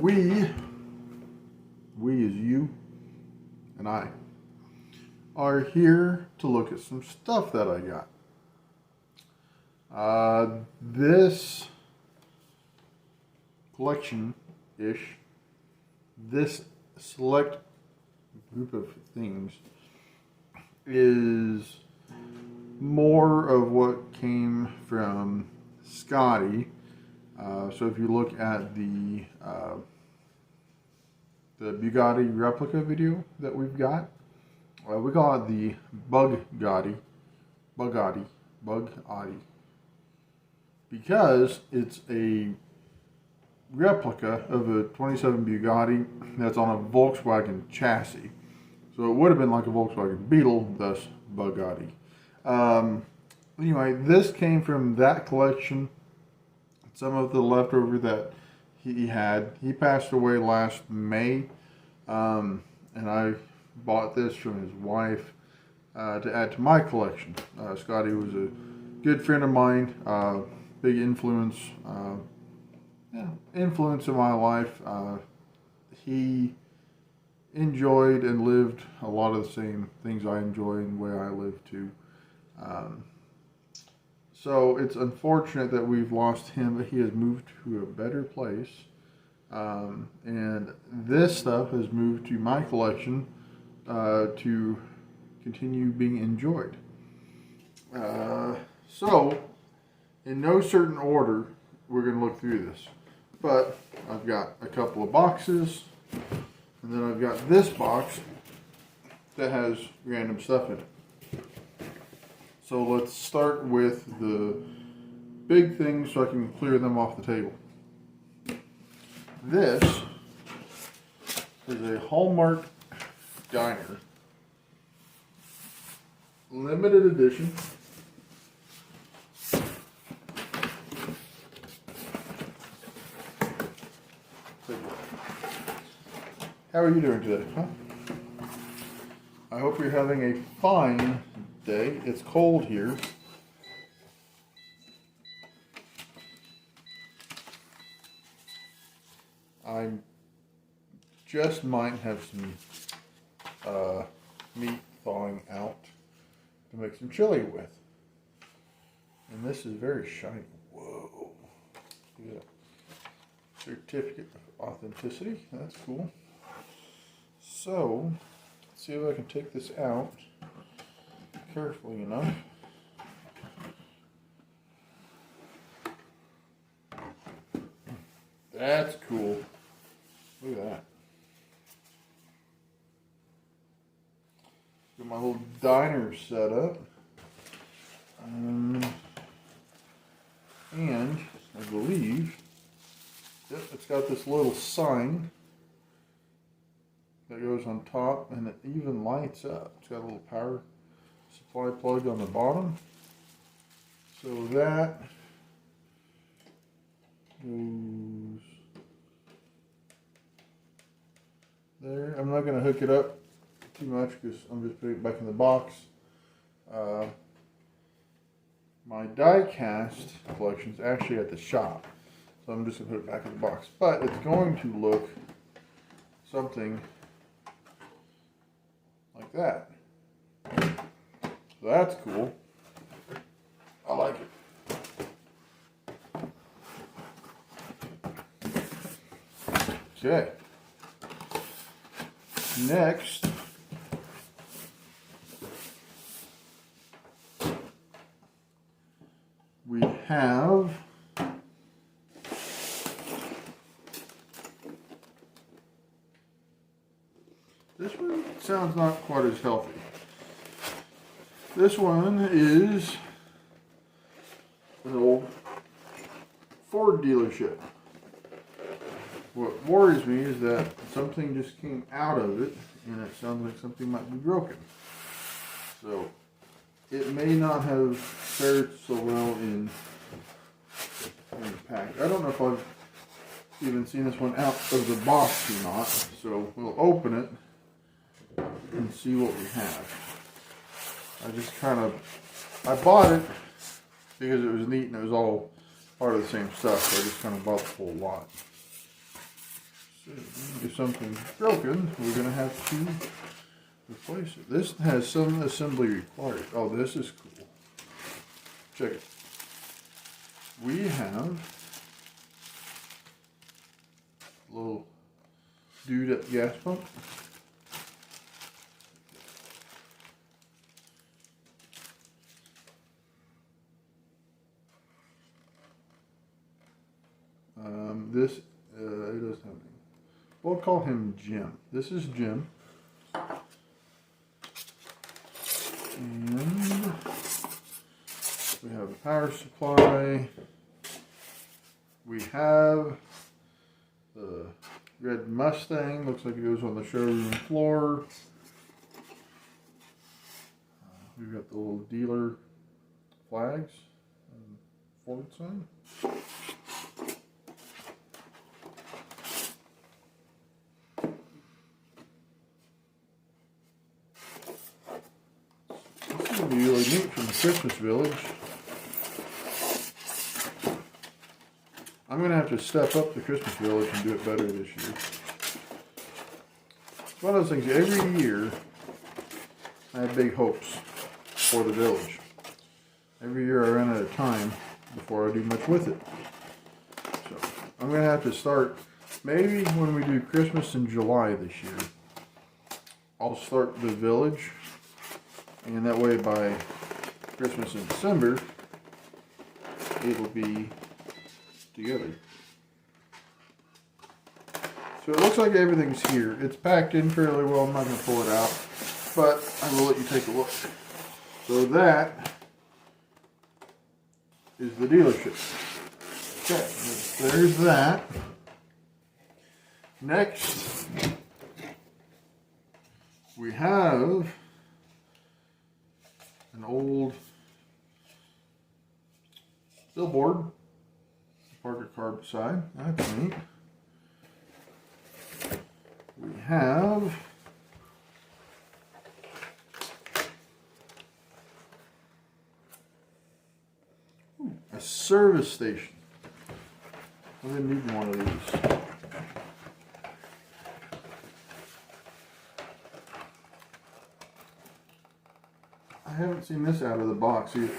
we is you and I, are here to look at some stuff that I got. This collection-ish, this select group of things is more of what came from Scotty. So if you look at the Bugatti replica video that we've got, we call it the Bugatti, because it's a replica of a 27 Bugatti that's on a Volkswagen chassis. So it would have been like a Volkswagen Beetle, thus Bugatti. Anyway, this came from that collection. Some of the leftover that he had. He passed away last May, and I bought this from his wife to add to my collection. Scotty was a good friend of mine, big influence in my life. He enjoyed and lived a lot of the same things I enjoy and the way I live too. So it's unfortunate that we've lost him, but he has moved to a better place. And this stuff has moved to my collection to continue being enjoyed. So, in no certain order, we're going to look through this. But I've got a couple of boxes, and then I've got this box that has random stuff in it. So let's start with the big things so I can clear them off the table. This is a Hallmark Diner limited edition. How are you doing today, huh? I hope you're having a fine day. It's cold here. I just might have some meat thawing out to make some chili with. And this is very shiny. Whoa. Yeah. Certificate of authenticity. That's cool. So, let's see if I can take this out carefully enough. That's cool. Look at that. Got my little diner set up. And I believe, yep, it's got this little sign that goes on top, and it even lights up. It's got a little power supply plug on the bottom. So that goes there. I'm not going to hook it up too much because I'm just putting it back in the box. My die cast collection is actually at the shop, so I'm just going to put it back in the box. But it's going to look something like that. So that's cool. I like it. Okay. Next, we have this one. Sounds not quite as healthy. This one is an old Ford dealership. What worries me is that something just came out of it, and it sounds like something might be broken. So it may not have fared so well in the pack. I don't know if I've even seen this one out of the box or not. So we'll open it and see what we have. I bought it because it was neat and it was all part of the same stuff. So I just kind of bought the whole lot. So if something's broken, we're gonna have to replace it. This has some assembly required. Oh, this is cool. Check it. We have a little dude at the gas pump. This it doesn't have any. We'll call him Jim. This is Jim. And we have a power supply. We have the red Mustang. Looks like it goes on the showroom floor. We've got the little dealer flags and Ford sign. This will be really neat from the Christmas Village. I'm going to have to step up the Christmas Village and do it better this year. It's one of those things, every year I have big hopes for the village. Every year I run out of time before I do much with it. So I'm going to have to start, maybe when we do Christmas in July this year, I'll start the village, and that way by Christmas in December it'll be together. So it looks like everything's here. It's packed in fairly well. I'm not going to pull it out, but I will let you take a look. So that is the dealership. Okay, there's that. Next, we have an old billboard. Park a car beside. That's neat. We have a service station. I've been needing one of these. I haven't seen this out of the box either.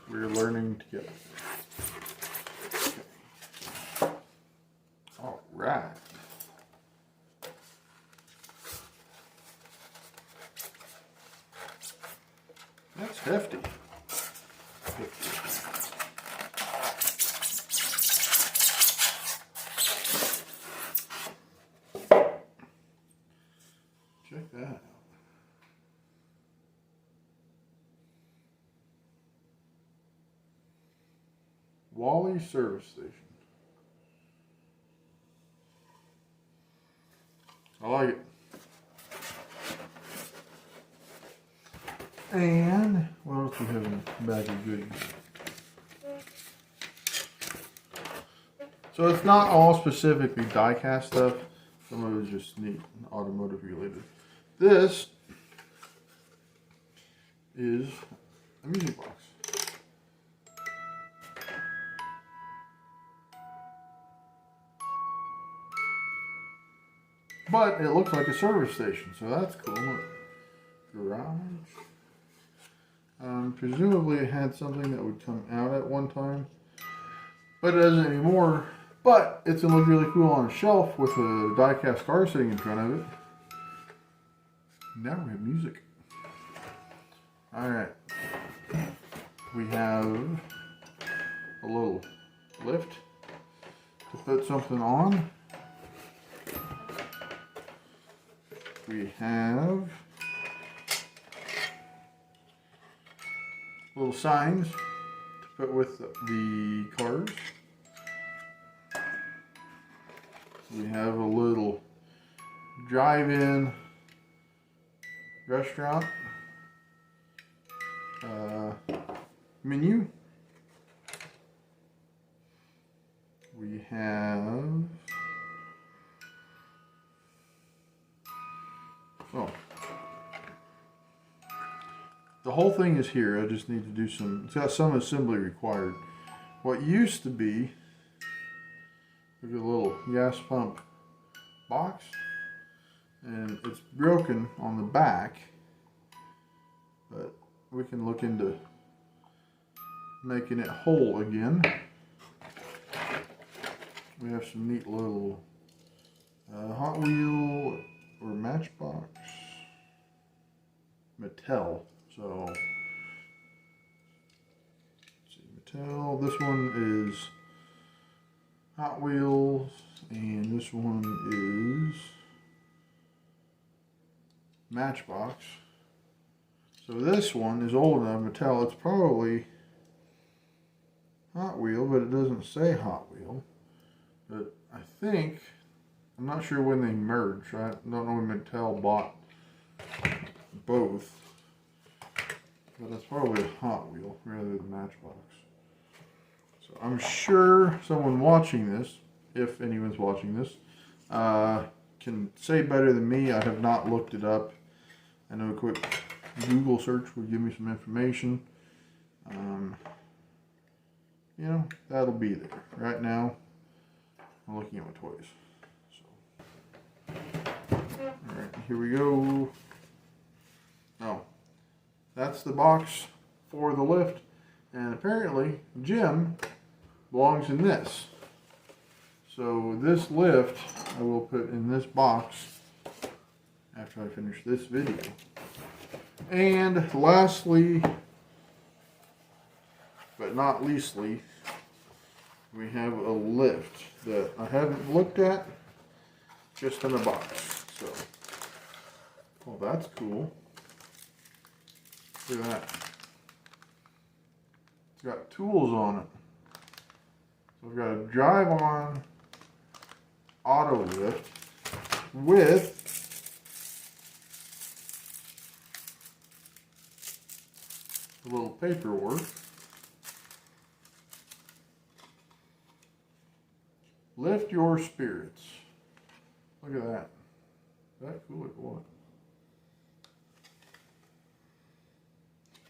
We're learning together. Okay. All right. That's hefty. Check that out. Wally Service Station. I like it. And what else do we have in the bag of goodies? So it's not all specifically die-cast stuff. Some of it is just neat, automotive related. This is a music box. But it looks like a service station, so that's cool. Look. Garage. Presumably it had something that would come out at one time, but it doesn't anymore. But it's gonna look really cool on a shelf with a die-cast car sitting in front of it. Now we have music. All right. We have a little lift to put something on. We have little signs to put with the cars. We have a little drive-in restaurant menu. We have the whole thing is here. I just need to do some, it's got some assembly required. What used to be, look at a little gas pump box, and it's broken on the back, but we can look into making it whole again. We have some neat little Hot Wheel or Matchbox Mattel. So let's see, Mattel. This one is Hot Wheels, and this one is Matchbox. So this one is old enough, Mattel. It's probably Hot Wheel, but it doesn't say Hot Wheel. But I think, I'm not sure when they merged. I don't know when Mattel bought both. But that's probably a Hot Wheel rather than Matchbox. So I'm sure someone watching this, if anyone's watching this, can say better than me. I have not looked it up. I know a quick Google search would give me some information. You know, that'll be there. Right now, I'm looking at my toys. So, alright, here we go. Oh, that's the box for the lift. And apparently, Jim belongs in this. So this lift, I will put in this box after I finish this video. And lastly, but not leastly, we have a lift that I haven't looked at, just in a box. So, well, that's cool. Look at that. It's got tools on it. So we've got a drive-on auto lift with a little paperwork. Lift your spirits. Look at that. Is that cool or what?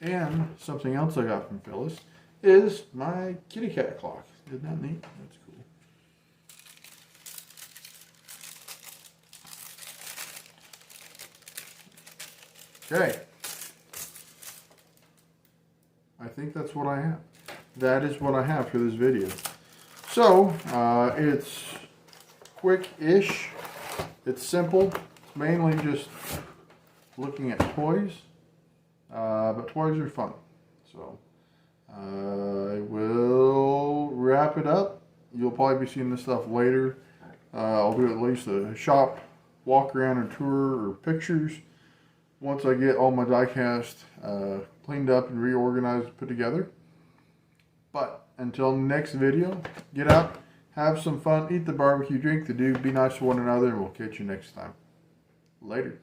And something else I got from Phyllis is my kitty cat clock. Isn't that neat? That's cool. Okay. I think that's what I have. That is what I have for this video. So, it's quick-ish. It's simple. It's mainly just looking at toys. But toys are fun. So, I will wrap it up. You'll probably be seeing this stuff later. I'll do at least a shop walk around and tour or pictures once I get all my die-cast cleaned up and reorganized and put together. But until next video, get out, have some fun, eat the barbecue, drink the dew, be nice to one another, and we'll catch you next time. Later.